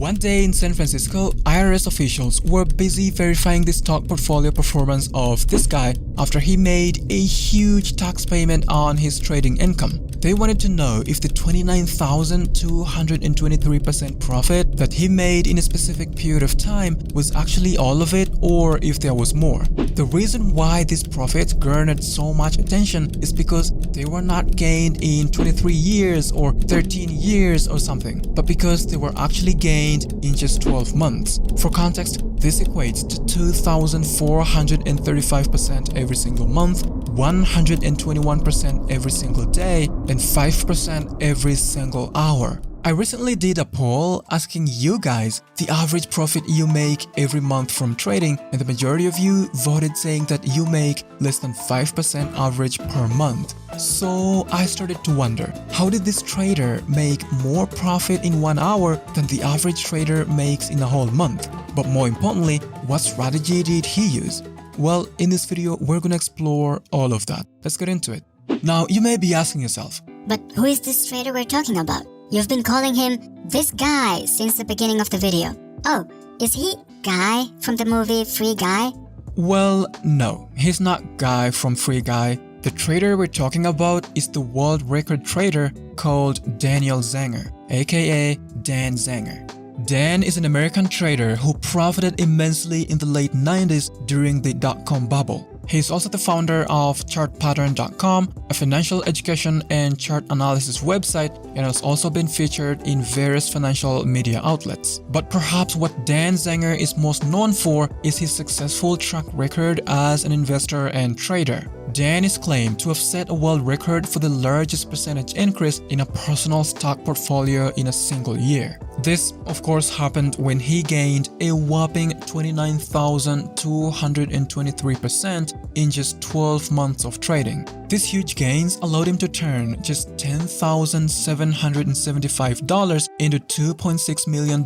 One day in San Francisco, IRS officials were busy verifying the stock portfolio performance of this guy after he made a huge tax payment on his trading income. They wanted to know if the 29,223% profit that he made in a specific period of time was actually all of it or if there was more. The reason why these profits garnered so much attention is because they were not gained in 23 years or 13 years or something, but because they were actually gained in just 12 months. For context, this equates to 2,435% every single month, 121% every single day, and 5% every single hour. I recently did a poll asking you guys the average profit you make every month from trading, and the majority of you voted saying that you make less than 5% average per month. So I started to wonder, how did this trader make more profit in 1 hour than the average trader makes in a whole month? But more importantly, what strategy did he use? Well, in this video, we're gonna explore all of that. Let's get into it. Now, you may be asking yourself, but who is this trader we're talking about? You've been calling him this guy since the beginning of the video. Oh, is he Guy from the movie Free Guy? Well, no, he's not Guy from Free Guy. The trader we're talking about is the world record trader called Daniel Zenger, aka Dan Zenger. Dan is an American trader who profited immensely in the late 90s during the dot-com bubble. He's also the founder of ChartPattern.com, a financial education and chart analysis website, and has also been featured in various financial media outlets. But perhaps what Dan Zenger is most known for is his successful track record as an investor and trader. Dan is claimed to have set a world record for the largest percentage increase in a personal stock portfolio in a single year. This, of course, happened when he gained a whopping 29,223% in just 12 months of trading. These huge gains allowed him to turn just $10,775 into $2.6 million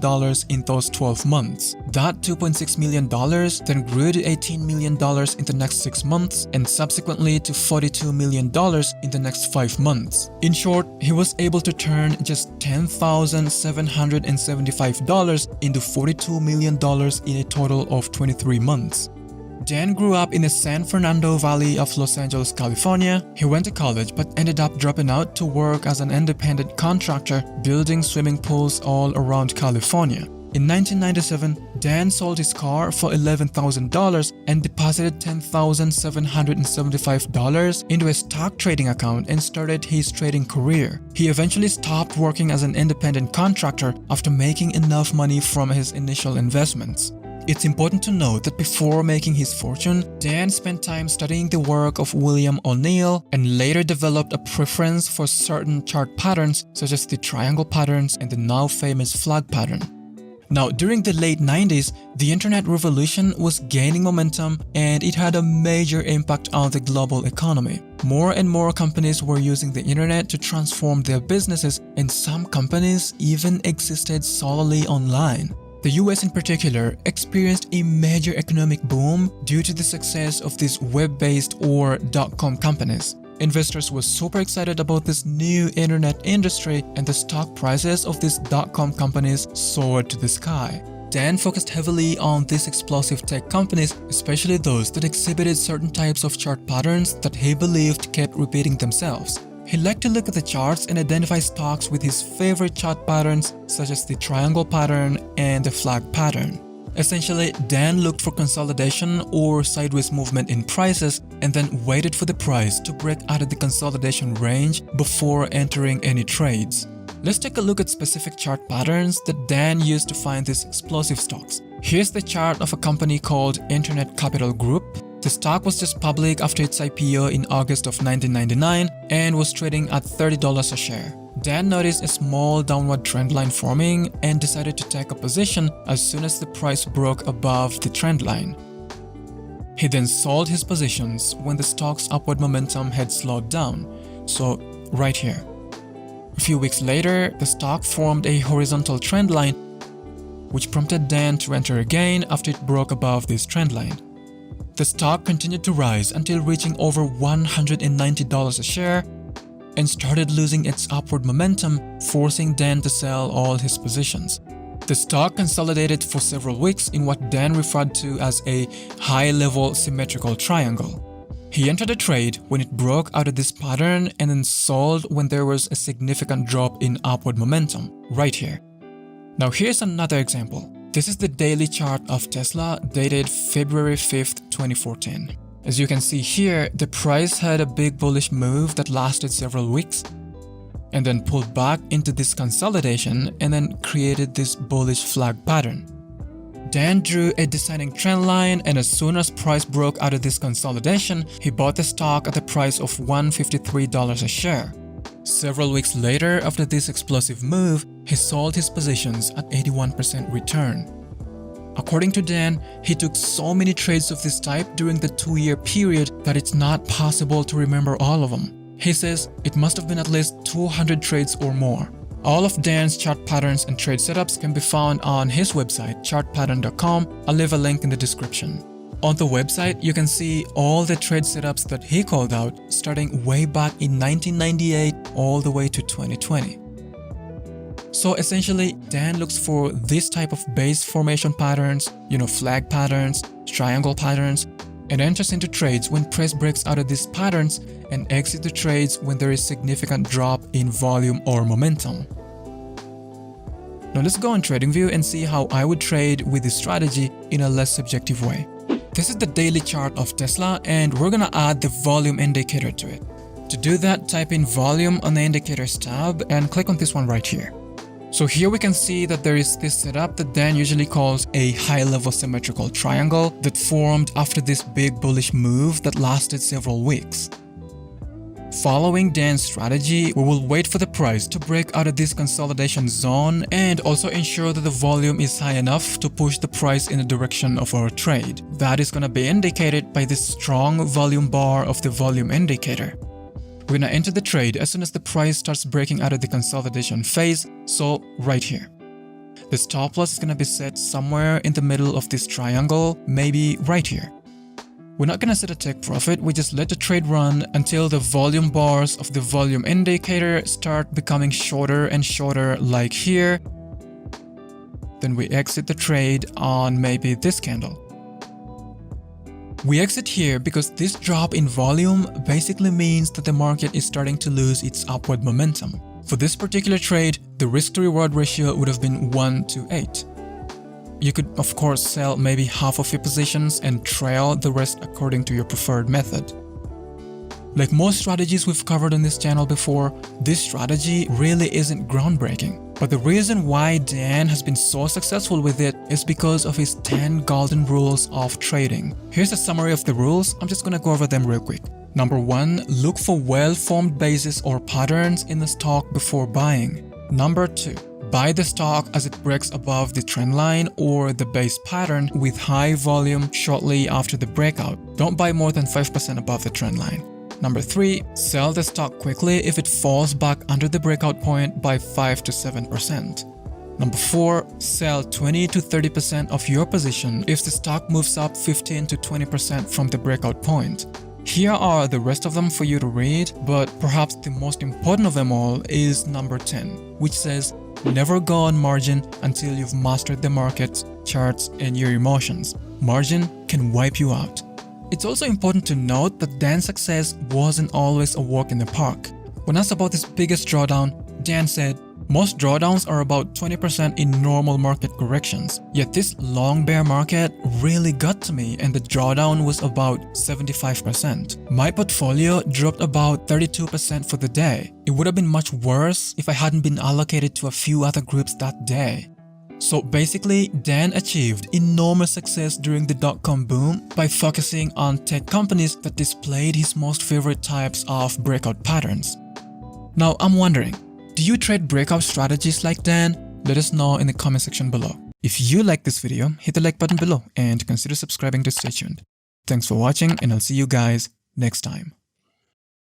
in those 12 months. That $2.6 million then grew to $18 million in the next 6 months and subsequently to $42 million in the next 5 months. In short, he was able to turn just $10,775 into $42 million in a total of 23 months. Dan grew up in the San Fernando Valley of Los Angeles, California. He went to college but ended up dropping out to work as an independent contractor building swimming pools all around California. In 1997, Dan sold his car for $11,000 and deposited $10,775 into a stock trading account and started his trading career. He eventually stopped working as an independent contractor after making enough money from his initial investments. It's important to note that before making his fortune, Dan spent time studying the work of William O'Neill and later developed a preference for certain chart patterns such as the triangle patterns and the now famous flag pattern. Now, during the late 90s, the internet revolution was gaining momentum and it had a major impact on the global economy. More and more companies were using the internet to transform their businesses, and some companies even existed solely online. The US in particular experienced a major economic boom due to the success of these web-based or dot-com companies. Investors were super excited about this new internet industry, and the stock prices of these dot-com companies soared to the sky. Dan focused heavily on these explosive tech companies, especially those that exhibited certain types of chart patterns that he believed kept repeating themselves. He liked to look at the charts and identify stocks with his favorite chart patterns such as the triangle pattern and the flag pattern. Essentially, Dan looked for consolidation or sideways movement in prices and then waited for the price to break out of the consolidation range before entering any trades. Let's take a look at specific chart patterns that Dan used to find these explosive stocks. Here's the chart of a company called Internet Capital Group. The stock was just public after its IPO in August of 1999 and was trading at $30 a share. Dan noticed a small downward trend line forming and decided to take a position as soon as the price broke above the trend line. He then sold his positions when the stock's upward momentum had slowed down, so right here. A few weeks later, the stock formed a horizontal trend line, which prompted Dan to enter again after it broke above this trend line. The stock continued to rise until reaching over $190 a share and started losing its upward momentum, forcing Dan to sell all his positions. The stock consolidated for several weeks in what Dan referred to as a high-level symmetrical triangle. He entered a trade when it broke out of this pattern and then sold when there was a significant drop in upward momentum, right here. Now here's another example. This is the daily chart of Tesla dated February 5th, 2014. As you can see here, the price had a big bullish move that lasted several weeks and then pulled back into this consolidation and then created this bullish flag pattern. Dan drew a descending trend line, and as soon as price broke out of this consolidation, he bought the stock at the price of $153 a share. Several weeks later, after this explosive move, he sold his positions at 81% return. According to Dan, he took so many trades of this type during the 2-year period that it's not possible to remember all of them. He says it must have been at least 200 trades or more. All of Dan's chart patterns and trade setups can be found on his website, chartpattern.com. I'll leave a link in the description. On the website, you can see all the trade setups that he called out, starting way back in 1998 all the way to 2020. So essentially, Dan looks for this type of base formation patterns, flag patterns, triangle patterns, and enters into trades when price breaks out of these patterns and exit the trades when there is significant drop in volume or momentum. Now let's go on TradingView and see how I would trade with this strategy in a less subjective way. This is the daily chart of Tesla, and we're gonna add the volume indicator to it. To do that, type in volume on the indicators tab and click on this one right here. So here we can see that there is this setup that Dan usually calls a high-level symmetrical triangle that formed after this big bullish move that lasted several weeks. Following Dan's strategy, we will wait for the price to break out of this consolidation zone and also ensure that the volume is high enough to push the price in the direction of our trade. That is going to be indicated by this strong volume bar of the volume indicator. We're going to enter the trade as soon as the price starts breaking out of the consolidation phase, so right here. The stop loss is going to be set somewhere in the middle of this triangle, maybe right here. We're not going to set a take profit, we just let the trade run until the volume bars of the volume indicator start becoming shorter and shorter like here. Then we exit the trade on maybe this candle. We exit here because this drop in volume basically means that the market is starting to lose its upward momentum. For this particular trade, the risk-to-reward ratio would have been 1:8. You could of course sell maybe half of your positions and trail the rest according to your preferred method. Like most strategies we've covered on this channel before, this strategy really isn't groundbreaking. But the reason why Dan has been so successful with it is because of his 10 golden rules of trading. Here's a summary of the rules, I'm just gonna go over them real quick. Number 1, look for well-formed bases or patterns in the stock before buying. Number 2, buy the stock as it breaks above the trend line or the base pattern with high volume shortly after the breakout. Don't buy more than 5% above the trend line. Number 3, sell the stock quickly if it falls back under the breakout point by 5 to 7%. Number 4, sell 20 to 30% of your position if the stock moves up 15 to 20% from the breakout point. Here are the rest of them for you to read, but perhaps the most important of them all is number 10, which says, never go on margin until you've mastered the markets, charts, and your emotions. Margin can wipe you out. It's also important to note that Dan's success wasn't always a walk in the park. When asked about his biggest drawdown, Dan said, most drawdowns are about 20% in normal market corrections. Yet this long bear market really got to me and the drawdown was about 75%. My portfolio dropped about 32% for the day. It would have been much worse if I hadn't been allocated to a few other groups that day. So basically, Dan achieved enormous success during the dot-com boom by focusing on tech companies that displayed his most favorite types of breakout patterns. Now I'm wondering, do you trade breakout strategies like Dan? Let us know in the comment section below. If you like this video, hit the like button below and consider subscribing to stay tuned. Thanks for watching and I'll see you guys next time.